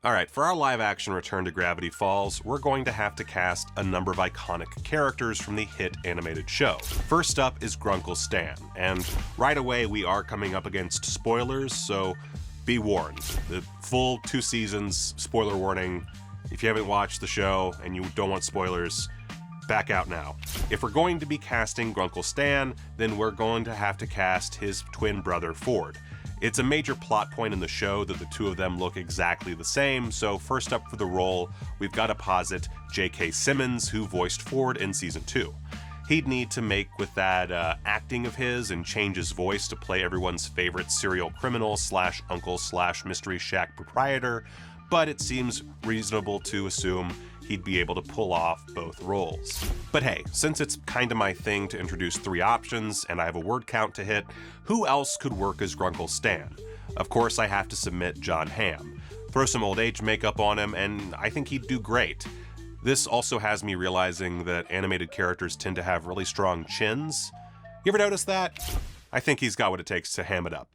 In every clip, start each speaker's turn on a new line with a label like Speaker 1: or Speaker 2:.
Speaker 1: Alright, for our live-action return to Gravity Falls, we're going to have to cast a number of iconic characters from the hit animated show. First up is Grunkle Stan, and right away we are coming up against spoilers, so be warned. The full 2 seasons, spoiler warning. If you haven't watched the show and you don't want spoilers, back out now. If we're going to be casting Grunkle Stan, then we're going to have to cast his twin brother Ford. It's a major plot point in the show that the two of them look exactly the same, so first up for the role, we've got to posit J.K. Simmons, who voiced Ford in Season 2. He'd need to make with that acting of his and change his voice to play everyone's favorite serial criminal / uncle / mystery shack proprietor, but it seems reasonable to assume he'd be able to pull off both roles. But hey, since it's kinda my thing to introduce 3 options and I have a word count to hit, who else could work as Grunkle Stan? Of course I have to submit Jon Hamm. Throw some old age makeup on him and I think he'd do great. This also has me realizing that animated characters tend to have really strong chins. You ever notice that? I think he's got what it takes to ham it up.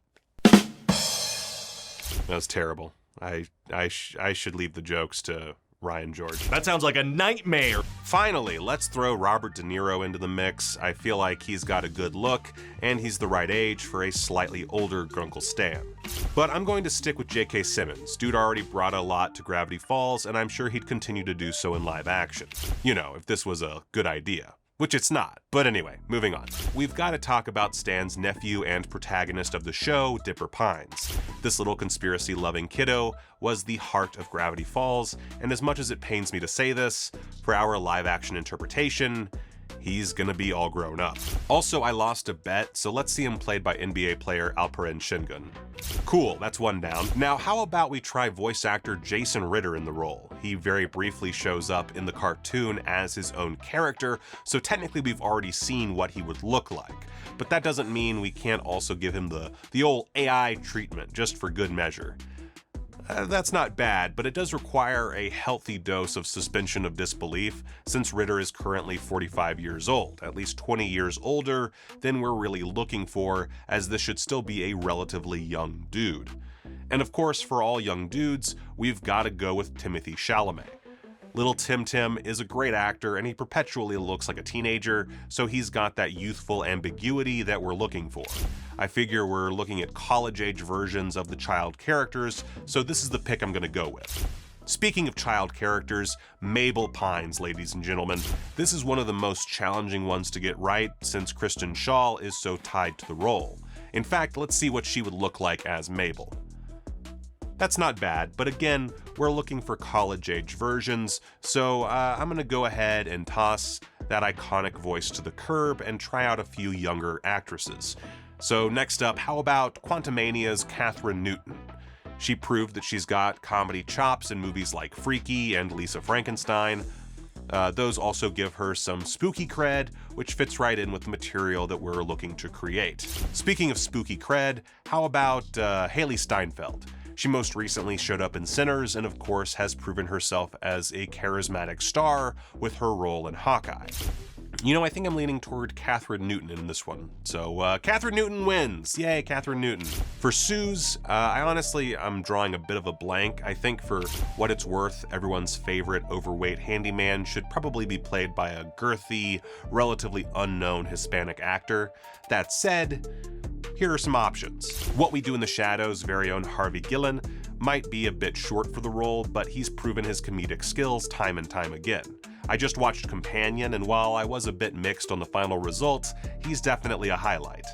Speaker 1: That was terrible. I should leave the jokes to Ryan George.
Speaker 2: That sounds like a nightmare.
Speaker 1: Finally, let's throw Robert De Niro into the mix. I feel like he's got a good look, and he's the right age for a slightly older Grunkle Stan. But I'm going to stick with J.K. Simmons. Dude already brought a lot to Gravity Falls, and I'm sure he'd continue to do so in live action. You know, if this was a good idea. Which it's not. But anyway, moving on. We've got to talk about Stan's nephew and protagonist of the show, Dipper Pines. This little conspiracy-loving kiddo was the heart of Gravity Falls, and as much as it pains me to say this, for our live-action interpretation, he's gonna be all grown up. Also, I lost a bet, so let's see him played by NBA player Alperen Şengün. Cool, that's 1 down. Now, how about we try voice actor Jason Ritter in the role? He very briefly shows up in the cartoon as his own character, so technically we've already seen what he would look like. But that doesn't mean we can't also give him the old AI treatment, just for good measure. That's not bad, but it does require a healthy dose of suspension of disbelief, since Ritter is currently 45 years old, at least 20 years older than we're really looking for, as this should still be a relatively young dude. And of course, for all young dudes, we've got to go with Timothée Chalamet. Little Tim Tim is a great actor, and he perpetually looks like a teenager, so he's got that youthful ambiguity that we're looking for. I figure we're looking at college-age versions of the child characters, so this is the pick I'm gonna go with. Speaking of child characters, Mabel Pines, ladies and gentlemen. This is one of the most challenging ones to get right, since Kristen Schaal is so tied to the role. In fact, let's see what she would look like as Mabel. That's not bad, but again, we're looking for college-age versions, so I'm gonna go ahead and toss that iconic voice to the curb and try out a few younger actresses. So next up, how about Quantumania's Kathryn Newton? She proved that she's got comedy chops in movies like Freaky and Lisa Frankenstein. Those also give her some spooky cred, which fits right in with the material that we're looking to create. Speaking of spooky cred, how about Haley Steinfeld? She most recently showed up in Sinners and of course has proven herself as a charismatic star with her role in Hawkeye. You know, I think I'm leaning toward Kathryn Newton in this one. So Kathryn Newton wins. Yay, Kathryn Newton. For Soos, I'm drawing a bit of a blank. I think for what it's worth, everyone's favorite overweight handyman should probably be played by a girthy, relatively unknown Hispanic actor. That said, here are some options. What We Do in the Shadows' very own Harvey Guillen might be a bit short for the role, but he's proven his comedic skills time and time again. I just watched Companion, and while I was a bit mixed on the final results, he's definitely a highlight.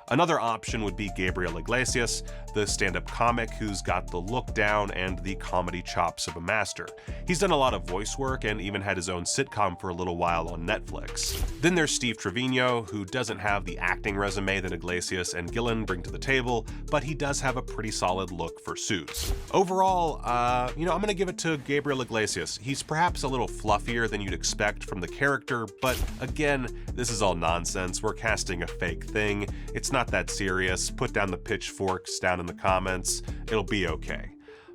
Speaker 1: Another option would be Gabriel Iglesias, the stand-up comic who's got the look down and the comedy chops of a master. He's done a lot of voice work and even had his own sitcom for a little while on Netflix. Then there's Steve Trevino, who doesn't have the acting resume that Iglesias and Guillen bring to the table, but he does have a pretty solid look for Soos. Overall, I'm gonna give it to Gabriel Iglesias. He's perhaps a little fluffier than you'd expect from the character, but again, this is all nonsense. We're casting a fake thing. It's not that serious. Put down the pitchforks down in the comments. It'll be okay.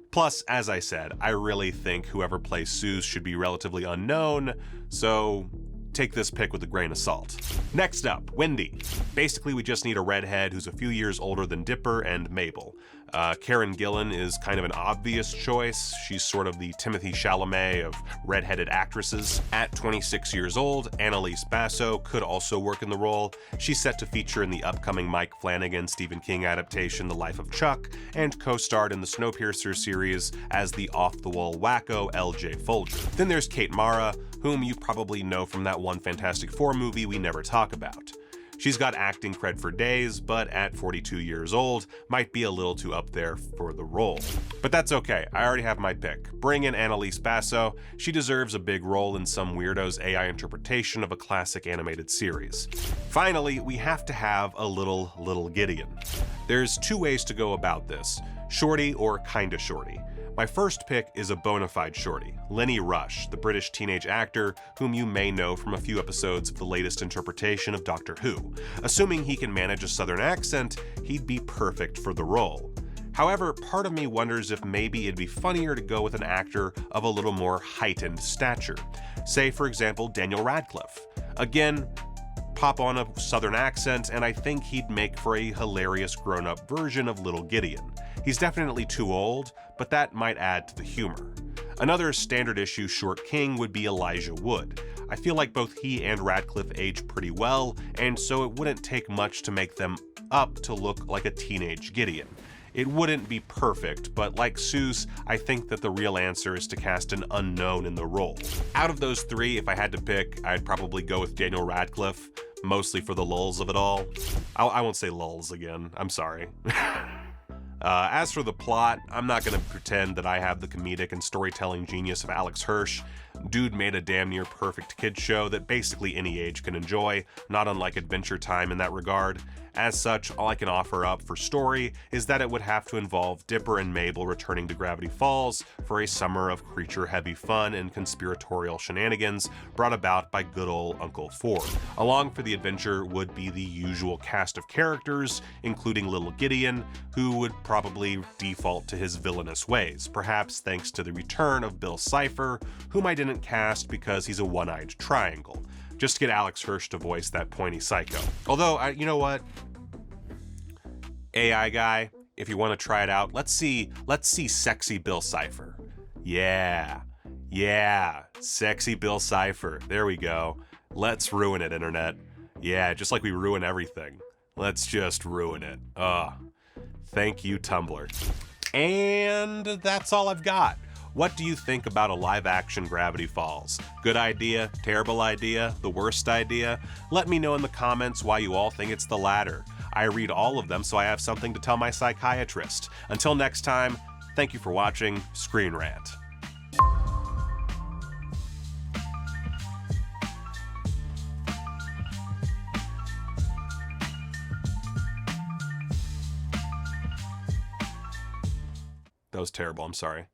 Speaker 1: Plus, as I said, I really think whoever plays Soos should be relatively unknown, so take this pick with a grain of salt. Next up, Wendy. Basically, we just need a redhead who's a few years older than Dipper and Mabel. Karen Gillan is kind of an obvious choice. She's sort of the Timothy Chalamet of redheaded actresses. At 26 years old, Annalise Basso could also work in the role. She's set to feature in the upcoming Mike Flanagan Stephen King adaptation, The Life of Chuck, and co-starred in the Snowpiercer series as the off-the-wall wacko L.J. Folger. Then there's Kate Mara, whom you probably know from that one Fantastic Four movie we never talk about. She's got acting cred for days, but at 42 years old, might be a little too up there for the role. But that's okay, I already have my pick. Bring in Annalise Basso. She deserves a big role in some weirdo's AI interpretation of a classic animated series. Finally, we have to have a Lil Gideon. There's two ways to go about this, shorty or kinda shorty. My first pick is a bona fide shorty, Lenny Rush, the British teenage actor whom you may know from a few episodes of the latest interpretation of Doctor Who. Assuming he can manage a southern accent, he'd be perfect for the role. However, part of me wonders if maybe it'd be funnier to go with an actor of a little more heightened stature. Say, for example, Daniel Radcliffe. Again, pop on a southern accent, and I think he'd make for a hilarious grown-up version of Lil Gideon. He's definitely too old, but that might add to the humor. Another standard issue short king would be Elijah Wood. I feel like both he and Radcliffe age pretty well, and so it wouldn't take much to make them up to look like a teenage Gideon. It wouldn't be perfect, but like Soos, I think that the real answer is to cast an unknown in the role. Out of those three, if I had to pick, I'd probably go with Daniel Radcliffe, mostly for the lulz of it all. I won't say lulz again, I'm sorry. As for the plot, I'm not gonna pretend that I have the comedic and storytelling genius of Alex Hirsch. Dude made a damn near perfect kids show that basically any age can enjoy, not unlike Adventure Time in that regard. As such, all I can offer up for story is that it would have to involve Dipper and Mabel returning to Gravity Falls for a summer of creature-heavy fun and conspiratorial shenanigans brought about by good old Uncle Ford. Along for the adventure would be the usual cast of characters, including Lil Gideon, who would probably default to his villainous ways, perhaps thanks to the return of Bill Cipher, whom I didn't cast because he's a one-eyed triangle, just to get Alex Hirsch to voice that pointy psycho. Although, you know what? AI guy, if you want to try it out, let's see sexy Bill Cipher. Yeah, sexy Bill Cipher. There we go. Let's ruin it, internet. Yeah, just like we ruin everything. Let's just ruin it. Thank you, Tumblr. And that's all I've got. What do you think about a live-action Gravity Falls? Good idea? Terrible idea? The worst idea? Let me know in the comments why you all think it's the latter. I read all of them, so I have something to tell my psychiatrist. Until next time, thank you for watching ScreenRant. That was terrible, I'm sorry.